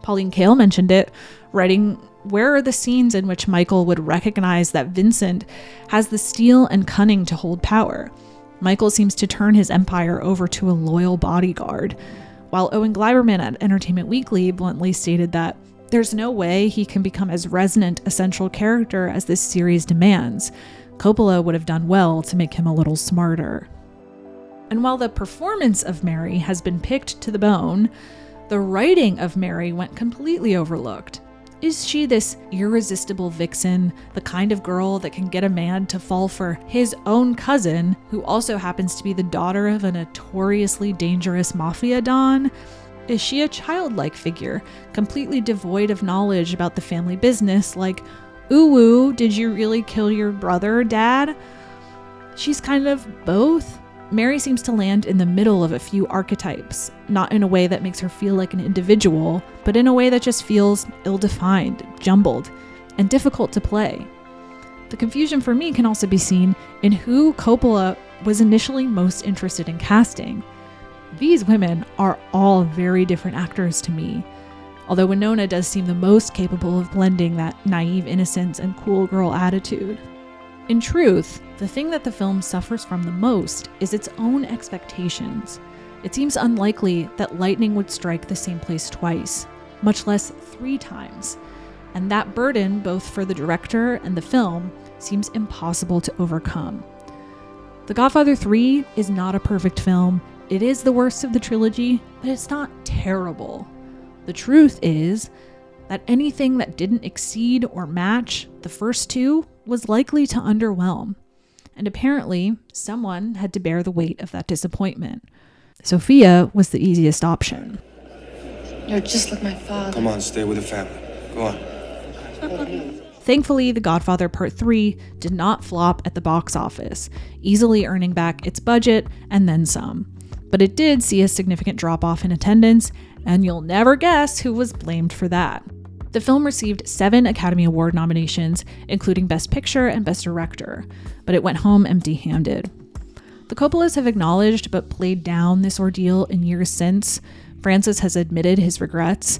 Pauline Kael mentioned it, writing, "Where are the scenes in which Michael would recognize that Vincent has the steel and cunning to hold power? Michael seems to turn his empire over to a loyal bodyguard." While Owen Gleiberman at Entertainment Weekly bluntly stated that there's no way he can become as resonant a central character as this series demands. Coppola would have done well to make him a little smarter. And while the performance of Mary has been picked to the bone, the writing of Mary went completely overlooked. Is she this irresistible vixen, the kind of girl that can get a man to fall for his own cousin, who also happens to be the daughter of a notoriously dangerous mafia don? Is she a childlike figure, completely devoid of knowledge about the family business, like, "Ooh, did you really kill your brother, Dad?" She's kind of both. Mary seems to land in the middle of a few archetypes, not in a way that makes her feel like an individual, but in a way that just feels ill-defined, jumbled, and difficult to play. The confusion for me can also be seen in who Coppola was initially most interested in casting. These women are all very different actors to me. although Winona does seem the most capable of blending that naive innocence and cool girl attitude. In truth, the thing that the film suffers from the most is its own expectations. It seems unlikely that lightning would strike the same place twice, much less 3 times. And that burden, both for the director and the film, seems impossible to overcome. The Godfather 3 is not a perfect film. It is the worst of the trilogy, but it's not terrible. The truth is that anything that didn't exceed or match the first 2 was likely to underwhelm. And apparently, someone had to bear the weight of that disappointment. Sofia was the easiest option. You're just like my father. Come on, stay with the family. Go on. Thankfully, The Godfather Part III did not flop at the box office, easily earning back its budget and then some. But it did see a significant drop-off in attendance, and you'll never guess who was blamed for that. The film received 7 Academy Award nominations, including Best Picture and Best Director, but it went home empty-handed. The Coppolas have acknowledged but played down this ordeal in years since. Francis has admitted his regrets.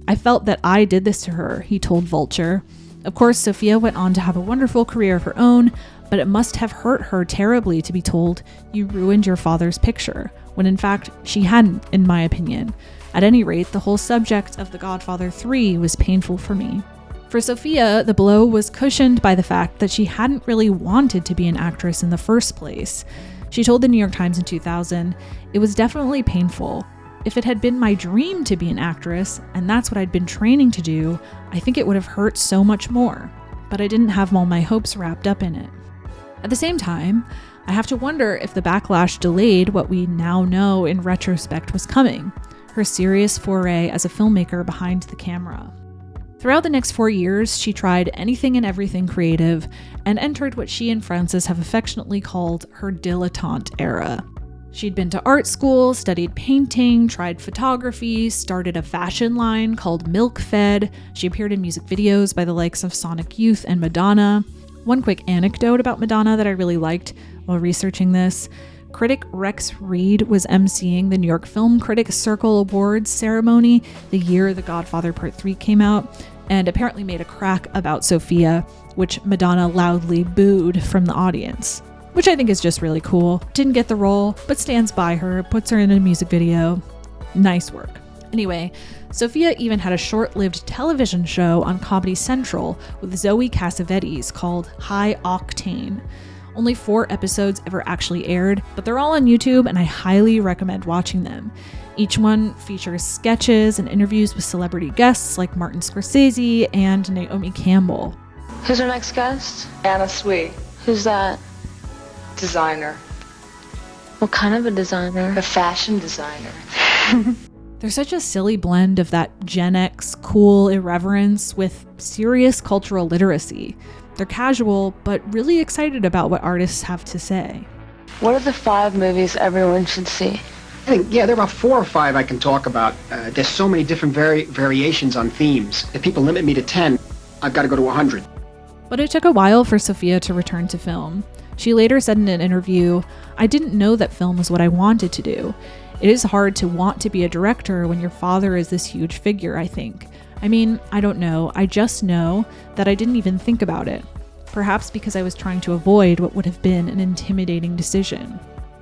"I felt that I did this to her," he told Vulture. Of course, Sofia went on to have a wonderful career of her own, but it must have hurt her terribly to be told, "You ruined your father's picture," when in fact she hadn't, in my opinion. At any rate, the whole subject of The Godfather 3 was painful for me. For Sofia, the blow was cushioned by the fact that she hadn't really wanted to be an actress in the first place. She told the New York Times in 2000, "It was definitely painful. If it had been my dream to be an actress, and that's what I'd been training to do, I think it would have hurt so much more. But I didn't have all my hopes wrapped up in it." At the same time, I have to wonder if the backlash delayed what we now know in retrospect was coming, her serious foray as a filmmaker behind the camera. Throughout the next 4 years, she tried anything and everything creative and entered what she and Francis have affectionately called her dilettante era. She'd been to art school, studied painting, tried photography, started a fashion line called Milk Fed. She appeared in music videos by the likes of Sonic Youth and Madonna. One quick anecdote about Madonna that I really liked while researching this: critic Rex Reed was emceeing the New York Film Critics Circle Awards ceremony the year The Godfather Part III came out, and apparently made a crack about Sofia, which Madonna loudly booed from the audience. Which I think is just really cool. Didn't get the role, but stands by her, puts her in a music video. Nice work. Anyway, Sofia even had a short-lived television show on Comedy Central with Zoe Cassavetes called High Octane. Only 4 episodes ever actually aired, but they're all on YouTube and I highly recommend watching them. Each one features sketches and interviews with celebrity guests like Martin Scorsese and Naomi Campbell. Who's our next guest? Anna Sui, Who's that? designer, What kind of a designer? a fashion designer. There's such a silly blend of that Gen X cool irreverence with serious cultural literacy. They're casual, but really excited about what artists have to say. What are the 5 movies everyone should see? I think, there are about 4 or 5 I can talk about. There's so many different variations on themes. If people limit me to 10, I've got to go to 100. But it took a while for Sofia to return to film. She later said in an interview, "I didn't know that film was what I wanted to do. It is hard to want to be a director when your father is this huge figure, I think. I mean, I don't know. I just know that I didn't even think about it. Perhaps because I was trying to avoid what would have been an intimidating decision."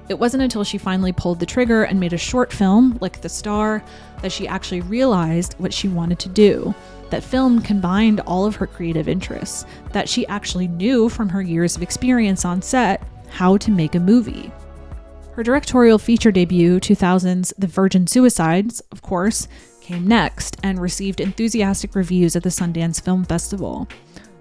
It wasn't until she finally pulled the trigger and made a short film, like The Star, that she actually realized what she wanted to do. That film combined all of her creative interests, that she actually knew from her years of experience on set how to make a movie. Her directorial feature debut, 2000's The Virgin Suicides, of course, came next and received enthusiastic reviews at the Sundance Film Festival.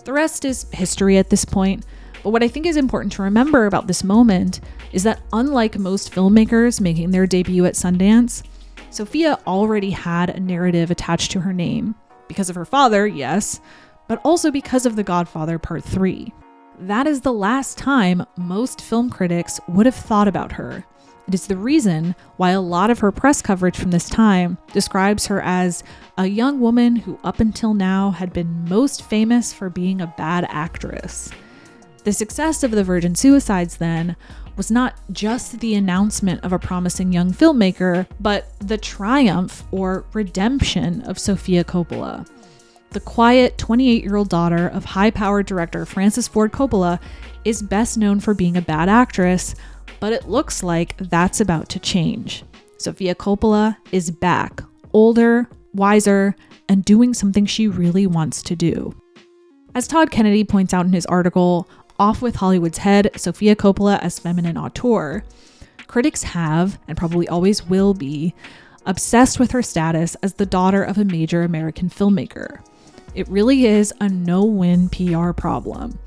The rest is history at this point, but what I think is important to remember about this moment is that unlike most filmmakers making their debut at Sundance, Sofia already had a narrative attached to her name. Because of her father, yes, but also because of The Godfather Part III. That is the last time most film critics would have thought about her. It is the reason why a lot of her press coverage from this time describes her as a young woman who up until now had been most famous for being a bad actress. The success of The Virgin Suicides, then, was not just the announcement of a promising young filmmaker, but the triumph or redemption of Sofia Coppola. The quiet 28-year-old daughter of high-powered director Francis Ford Coppola is best known for being a bad actress, but it looks like that's about to change. Sofia Coppola is back, older, wiser, and doing something she really wants to do. As Todd Kennedy points out in his article, Off with Hollywood's Head, Sofia Coppola as Feminine Auteur, critics have, and probably always will be, obsessed with her status as the daughter of a major American filmmaker. It really is a no-win PR problem.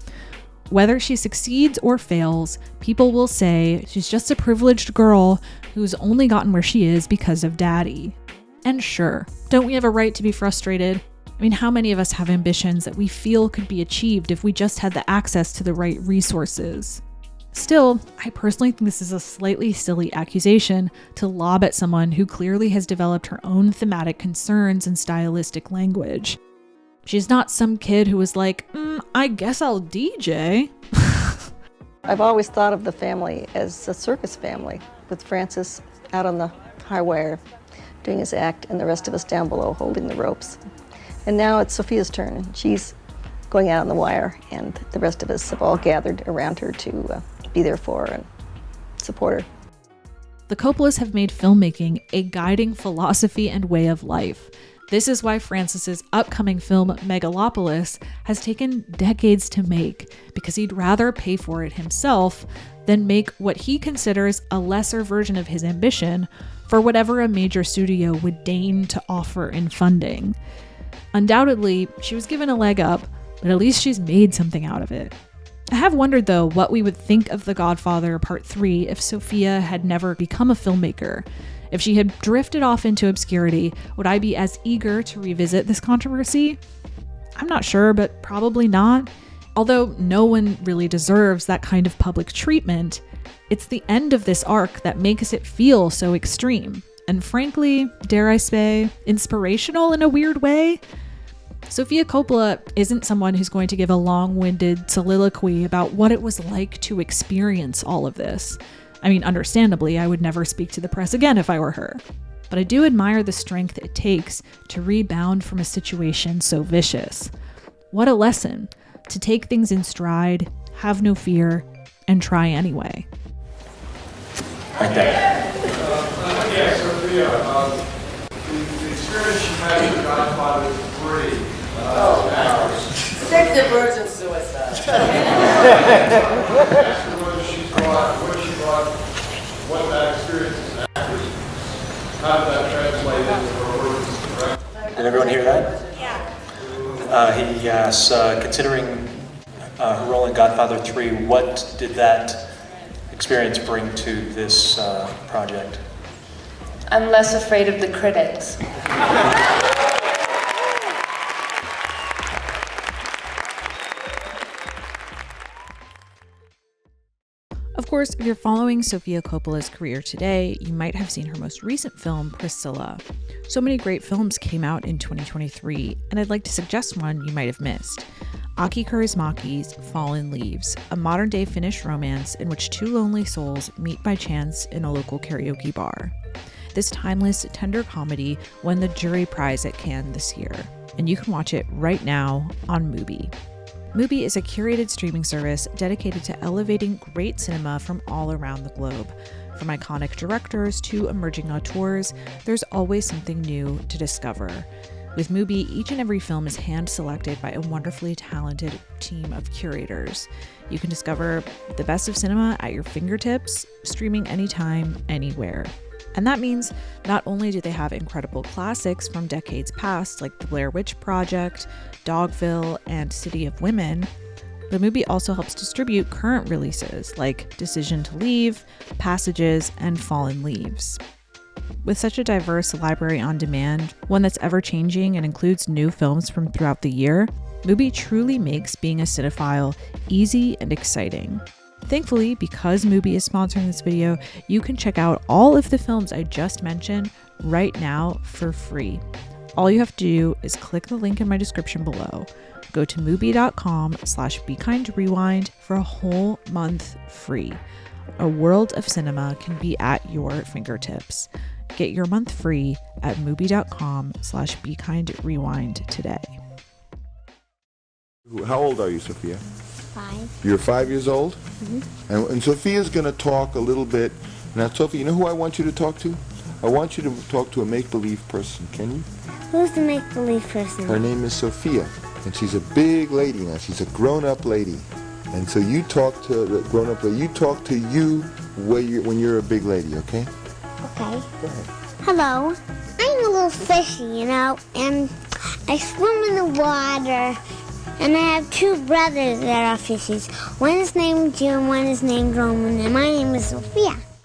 Whether she succeeds or fails, people will say she's just a privileged girl who's only gotten where she is because of daddy. And sure, don't we have a right to be frustrated? I mean, how many of us have ambitions that we feel could be achieved if we just had the access to the right resources? Still, I personally think this is a slightly silly accusation to lob at someone who clearly has developed her own thematic concerns and stylistic language. She's not some kid who was like, I guess I'll DJ. I've always thought of the family as a circus family, with Francis out on the high wire doing his act and the rest of us down below holding the ropes. And now it's Sofia's turn, and she's going out on the wire, and the rest of us have all gathered around her to be there for her and support her. The Coppolas have made filmmaking a guiding philosophy and way of life. This is why Francis's upcoming film Megalopolis has taken decades to make, because he'd rather pay for it himself than make what he considers a lesser version of his ambition for whatever a major studio would deign to offer in funding. Undoubtedly, she was given a leg up, but at least she's made something out of it. I have wondered, though, what we would think of The Godfather Part III if Sofia had never become a filmmaker. If she had drifted off into obscurity, would I be as eager to revisit this controversy? I'm not sure, but probably not. Although no one really deserves that kind of public treatment, it's the end of this arc that makes it feel so extreme. And frankly, dare I say, inspirational in a weird way? Sofia Coppola isn't someone who's going to give a long-winded soliloquy about what it was like to experience all of this. I mean, understandably, I would never speak to the press again if I were her. But I do admire the strength it takes to rebound from a situation so vicious. What a lesson, to take things in stride, have no fear, and try anyway. Right there. Yeah, Sofia, the experience she had with Godfather 3. Executive virgin suicide. What that experience is after. How did that translate into her words, correct? Did everyone hear that? Yeah. He asks, considering her role in Godfather 3, what did that experience bring to this project? I'm less afraid of the critics. Of course, if you're following Sofia Coppola's career today, you might have seen her most recent film, Priscilla. So many great films came out in 2023, and I'd like to suggest one you might have missed. Aki Kaurismäki's Fallen Leaves, a modern-day Finnish romance in which two lonely souls meet by chance in a local karaoke bar. This timeless, tender comedy won the Jury Prize at Cannes this year, and you can watch it right now on Mubi. Mubi is a curated streaming service dedicated to elevating great cinema from all around the globe. From iconic directors to emerging auteurs, there's always something new to discover. With Mubi, each and every film is hand-selected by a wonderfully talented team of curators. You can discover the best of cinema at your fingertips, streaming anytime, anywhere. And that means not only do they have incredible classics from decades past, like The Blair Witch Project, Dogville, and City of Women, but Mubi also helps distribute current releases like Decision to Leave, Passages, and Fallen Leaves. With such a diverse library on demand, one that's ever-changing and includes new films from throughout the year, Mubi truly makes being a cinephile easy and exciting. Thankfully, because Mubi is sponsoring this video, you can check out all of the films I just mentioned right now for free. All you have to do is click the link in my description below. Go to Mubi.com/BeKindRewind for a whole month free. A world of cinema can be at your fingertips. Get your month free at mubi.com/BeKindRewind today. How old are you, Sophia? 5. You're 5 years old? Mm-hmm. And Sophia's going to talk a little bit. Now, Sophia, you know who I want you to talk to? I want you to talk to a make-believe person. Can you? Who's the make-believe person? Her name is Sophia, and she's a big lady now. She's a grown-up lady. And so you talk to the grown-up lady. You talk to you when you're a big lady, okay? Okay. Go ahead. Hello. I'm a little fishy, you know, and I swim in the water. And I have 2 brothers that are fishies. One is named June, one is named Roman, and my name is Sophia.